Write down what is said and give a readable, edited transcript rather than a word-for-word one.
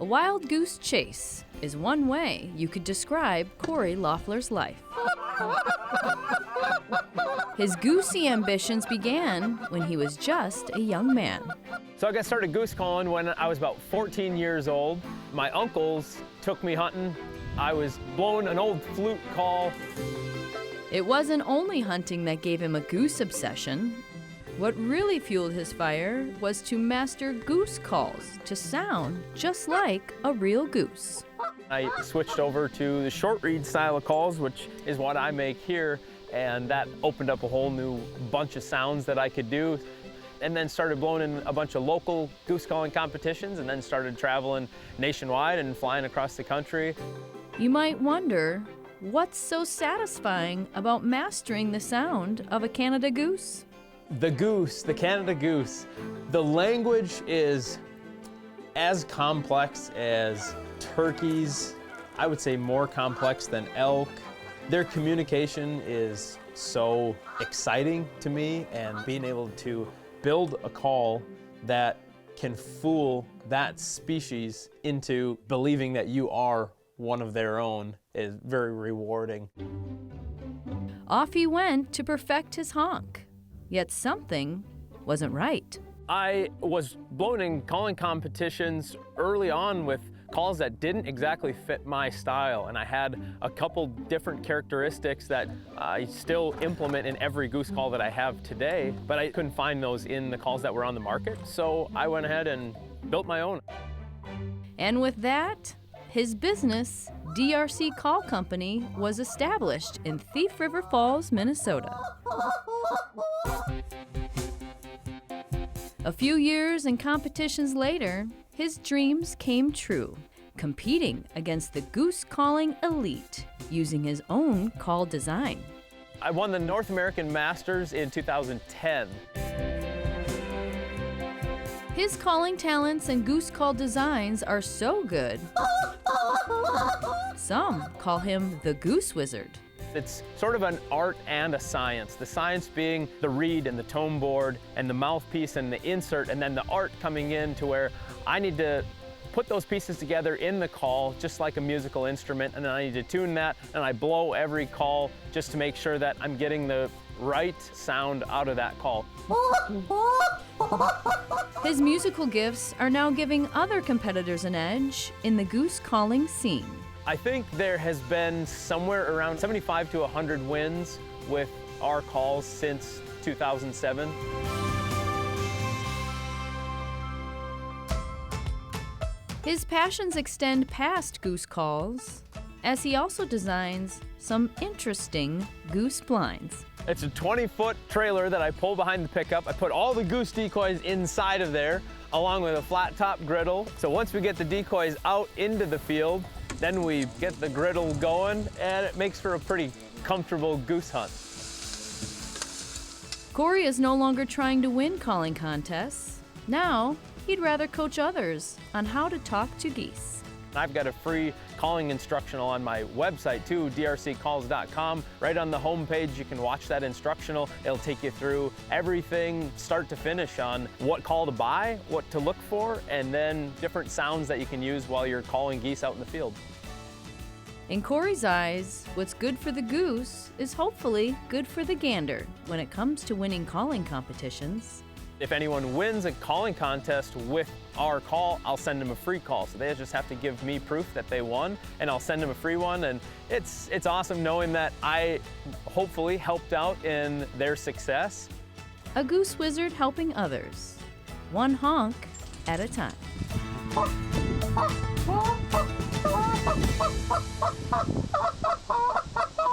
wild goose chase is one way you could describe Cory Loeffler's life. His goosey ambitions began when he was just a young man. So I got started goose calling when I was about 14 years old. My uncles took me hunting. I was blowing an old flute call. It wasn't only hunting that gave him a goose obsession. What really fueled his fire was to master goose calls to sound just like a real goose. I switched over to the short reed style of calls, which is what I make here, and that opened up a whole new bunch of sounds that I could do. And then started blowing in a bunch of local goose calling competitions, and then started traveling nationwide and flying across the country. You might wonder, what's so satisfying about mastering the sound of a Canada goose? The goose, the Canada goose, the language is as complex as turkeys. I would say more complex than elk. Their communication is so exciting to me, and being able to build a call that can fool that species into believing that you are one of their own is very rewarding. Off he went to perfect his honk. Yet something wasn't right. I was blowing in calling competitions early on with calls that didn't exactly fit my style, and I had a couple different characteristics that I still implement in every goose call that I have today, but I couldn't find those in the calls that were on the market, so I went ahead and built my own. And with that, his business, DRC Call Company, was established in Thief River Falls, Minnesota. A few years and competitions later, his dreams came true, competing against the goose calling elite using his own call design. I won the North American Masters in 2010. His calling talents and goose call designs are so good, some call him the Goose Wizard. It's sort of an art and a science. The science being the reed and the tone board and the mouthpiece and the insert, and then the art coming in to where I need to put those pieces together in the call just like a musical instrument, and then I need to tune that, and I blow every call just to make sure that I'm getting the right sound out of that call. His musical gifts are now giving other competitors an edge in the goose calling scene. I think there has been somewhere around 75 to 100 wins with our calls since 2007. His passions extend past goose calls, as he also designs some interesting goose blinds. It's a 20-foot trailer that I pull behind the pickup. I put all the goose decoys inside of there, along with a flat top griddle. So once we get the decoys out into the field, then we get the griddle going, and it makes for a pretty comfortable goose hunt. Cory is no longer trying to win calling contests. Now, he'd rather coach others on how to talk to geese. I've got a free calling instructional on my website too, drccalls.com. Right on the home page, you can watch that instructional. It'll take you through everything start to finish on what call to buy, what to look for, and then different sounds that you can use while you're calling geese out in the field. In Cory's eyes, what's good for the goose is hopefully good for the gander when it comes to winning calling competitions. If anyone wins a calling contest with our call, I'll send them a free call. So they just have to give me proof that they won, and I'll send them a free one. And it's awesome knowing that I hopefully helped out in their success. A Goose Wizard helping others, one honk at a time.